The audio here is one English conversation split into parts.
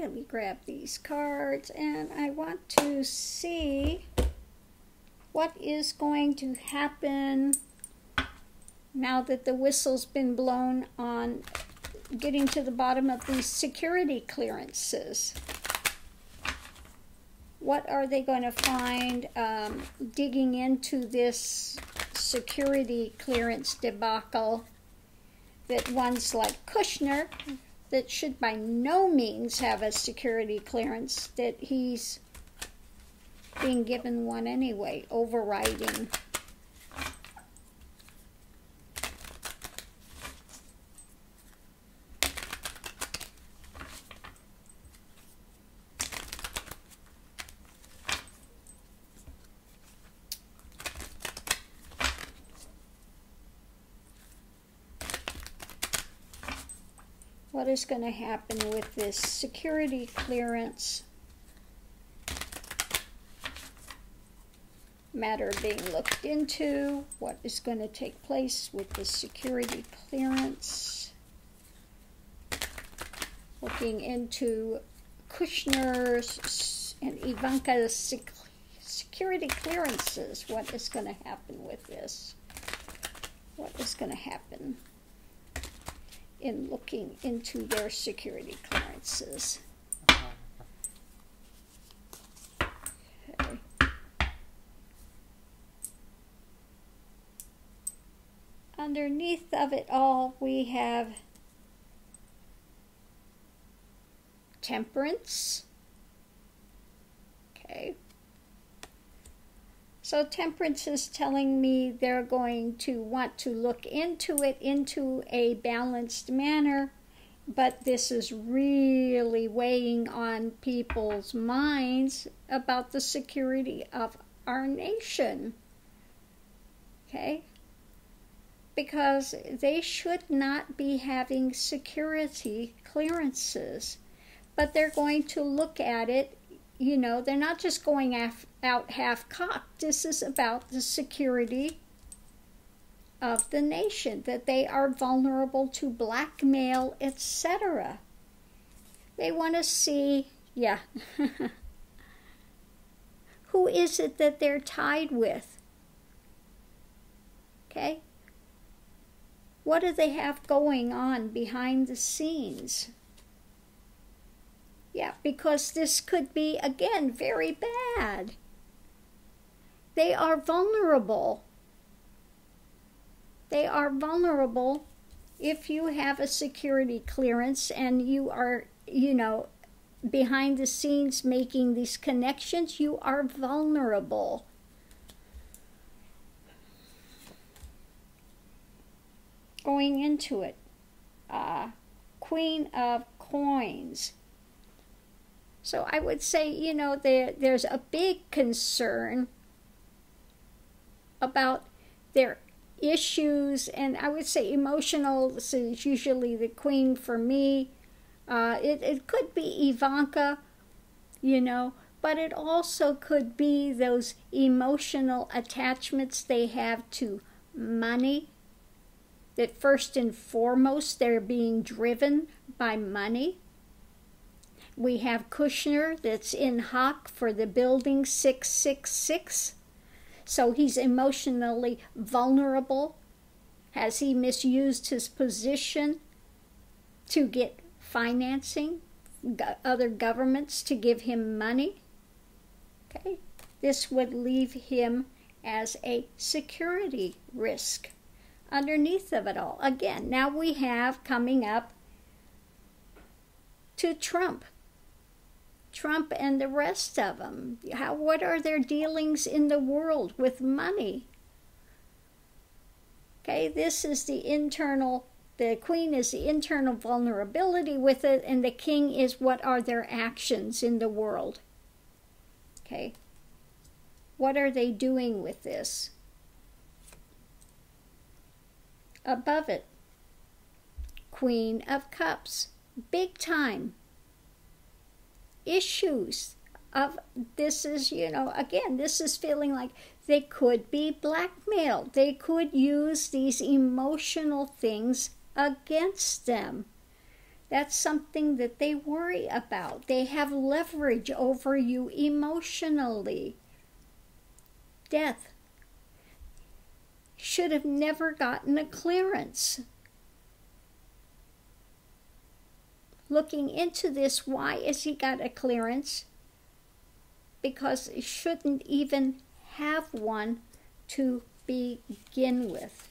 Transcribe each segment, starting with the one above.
let me grab these cards, and I want to see what is going to happen now that the whistle's been blown on getting to the bottom of these security clearances. What are they going to find digging into this security clearance debacle that ones like Kushner, that should by no means have a security clearance, that he's being given one anyway, overriding. What is going to happen with this security clearance matter being looked into? What is going to take place with the security clearance? Looking into Kushner's and Ivanka's security clearances. What is going to happen with this? What is going to happen in looking into their security clearances? Okay. Underneath of it all, we have temperance. Okay. So temperance is telling me they're going to want to look into it into a balanced manner, but this is really weighing on people's minds about the security of our nation. Okay? Because they should not be having security clearances, but they're going to look at it. You know, they're not just going out half-cocked. This is about the security of the nation, that they are vulnerable to blackmail, etc. They want to see, yeah, who is it that they're tied with? Okay? What do they have going on behind the scenes? Yeah, because this could be, again, very bad. They are vulnerable. They are vulnerable if you have a security clearance and you are, you know, behind the scenes making these connections. You are vulnerable. Going into it, Queen of Coins. So I would say, you know, there's a big concern about their issues, and I would say emotional. This is usually the queen for me. It could be Ivanka, you know, but it also could be those emotional attachments they have to money, that first and foremost they're being driven by money. We have Kushner that's in hock for the building 666. So he's emotionally vulnerable. Has he misused his position to get financing, other governments to give him money? Okay, this would leave him as a security risk underneath of it all. Again, now we have coming up to Trump and the rest of them. What are their dealings in the world with money? Okay, this is the internal, the queen is the internal vulnerability with it, and the king is what are their actions in the world. Okay, what are they doing with this? Above it, Queen of Cups, big time. Issues of this is, you know, again, this is feeling like they could be blackmailed. They could use these emotional things against them. That's something that they worry about. They have leverage over you emotionally. Death. Should have never gotten a clearance. Looking into this, why has he got a clearance? Because he shouldn't even have one to begin with.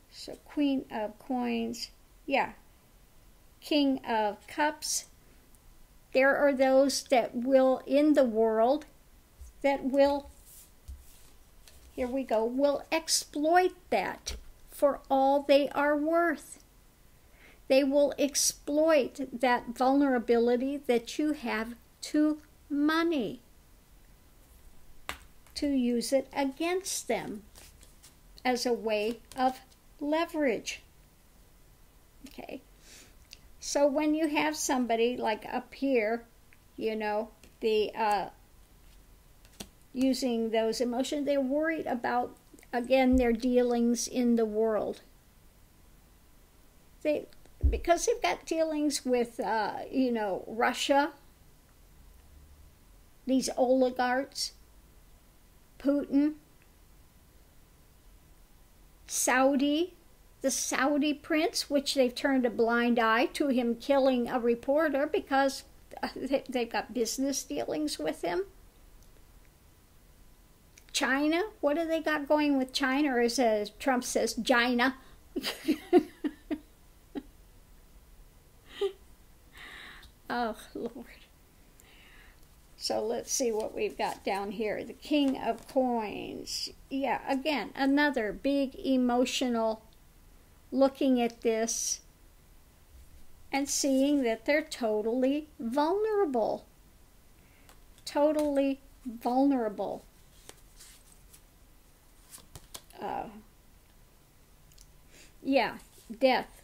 So Queen of Coins, yeah. King of Cups. There are those that will, in the world, that will, here we go, will exploit that for all they are worth. They will exploit that vulnerability that you have to money to use it against them as a way of leverage. Okay. So when you have somebody like up here, you know, using those emotions, they're worried about, again, their dealings in the world. Because they've got dealings with, Russia, these oligarchs, Putin, the Saudi prince, which they've turned a blind eye to him killing a reporter because they've got business dealings with him. China, what do they got going with China? Or as Trump says, China. Oh, Lord. So let's see what we've got down here. The King of Coins. Yeah, again, another big emotional looking at this and seeing that they're totally vulnerable. Totally vulnerable. Yeah, death.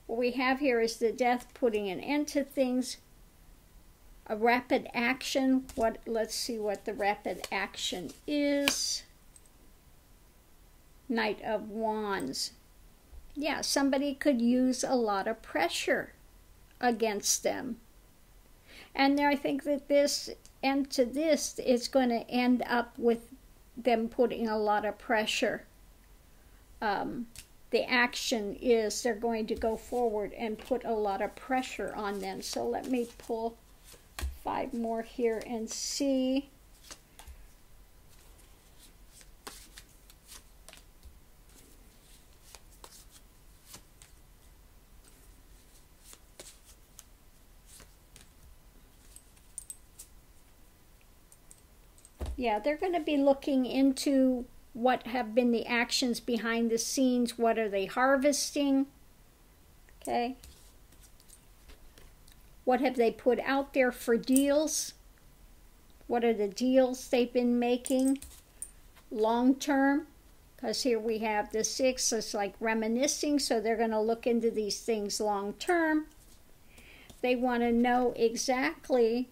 What we have here is the death putting an end to things. A rapid action. Let's see what the rapid action is. Knight of Wands. Yeah, somebody could use a lot of pressure against them. And I think that this end to this is going to end up with them putting a lot of pressure. The action is they're going to go forward and put a lot of pressure on them. So let me pull 5 more here and see. Yeah, they're going to be looking into what have been the actions behind the scenes. What are they harvesting? Okay. What have they put out there for deals? What are the deals they've been making long term? Because here we have the 6, it's like reminiscing, so they're going to look into these things long term. They want to know exactly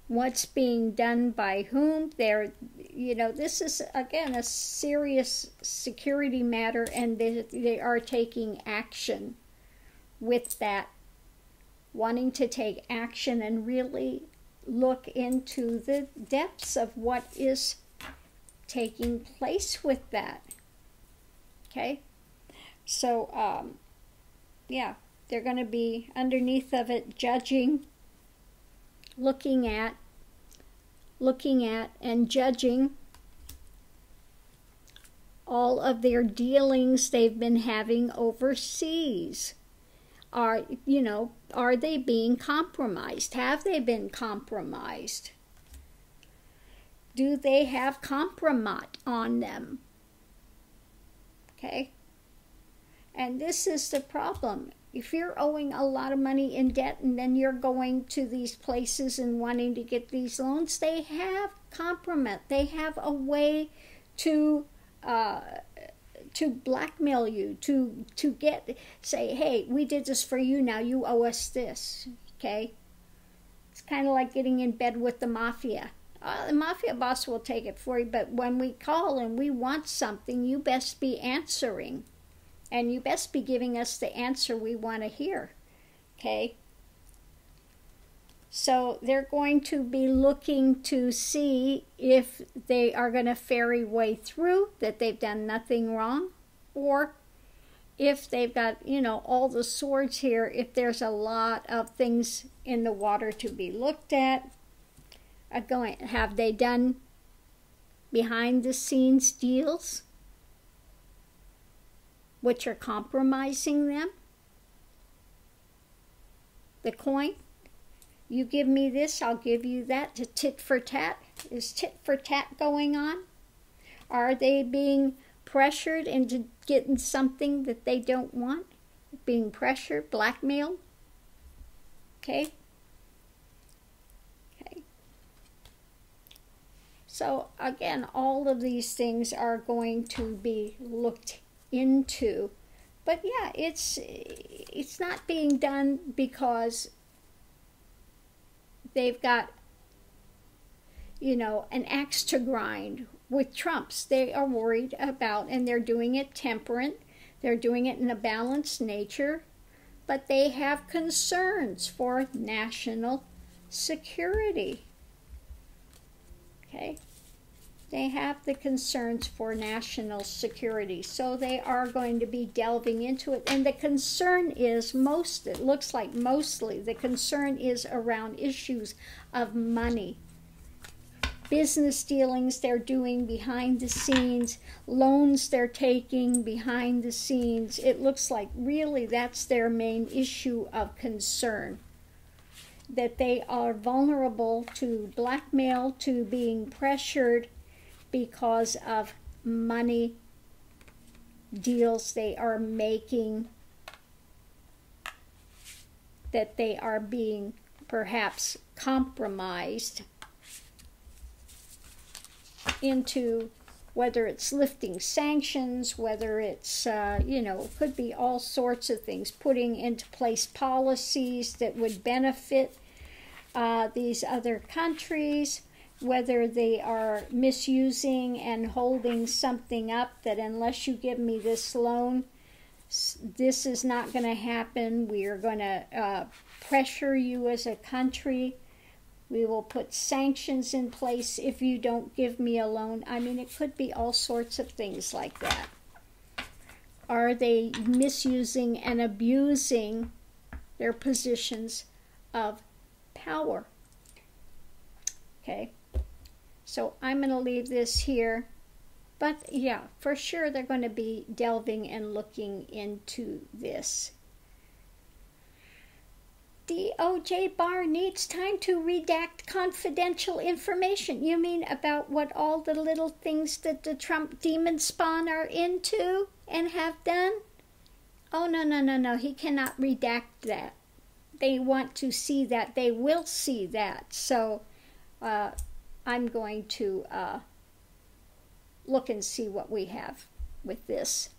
what's being done by whom. This is, again, a serious security matter, and they are taking action with that, wanting to take action and really look into the depths of what is taking place with that. Okay? So, yeah, they're going to be underneath of it judging, looking at and judging all of their dealings they've been having overseas. Are they being compromised? Have they been compromised? Do they have compromise on them? Okay? And this is the problem. If you're owing a lot of money in debt and then you're going to these places and wanting to get these loans, they have compromise. They have a way to blackmail you, to say, hey, we did this for you, now you owe us this. Okay? It's kind of like getting in bed with the mafia. The mafia boss will take it for you, but when we call and we want something, you best be answering. And you best be giving us the answer we want to hear. Okay? So they're going to be looking to see if they are going to ferry way through, that they've done nothing wrong, or if they've got, all the swords here, if there's a lot of things in the water to be looked at. Have they done behind the scenes deals which are compromising them? The coin, you give me this, I'll give you that, to tit for tat. Is tit for tat going on? Are they being pressured into getting something that they don't want? Being pressured, blackmailed? Okay? Okay. So again, all of these things are going to be looked into. But yeah, it's not being done because they've got, an axe to grind with Trumps. They are worried about, and they're doing it temperate, they're doing it in a balanced nature, but they have concerns for national security. Okay? They have the concerns for national security, so they are going to be delving into it. And the concern is it looks like mostly, the concern is around issues of money. Business dealings they're doing behind the scenes, loans they're taking behind the scenes. It looks like really that's their main issue of concern. That they are vulnerable to blackmail, to being pressured, because of money deals they are making, that they are being perhaps compromised into, whether it's lifting sanctions, whether it's, could be all sorts of things, putting into place policies that would benefit these other countries, whether they are misusing and holding something up that unless you give me this loan, this is not going to happen. We are going to pressure you as a country. We will put sanctions in place if you don't give me a loan. I mean, it could be all sorts of things like that. Are they misusing and abusing their positions of power? Okay. So I'm going to leave this here. But yeah, for sure they're going to be delving and looking into this. DOJ bar needs time to redact confidential information. You mean about what all the little things that the Trump demon spawn are into and have done? Oh, no. He cannot redact that. They want to see that. They will see that. So, I'm going to look and see what we have with this.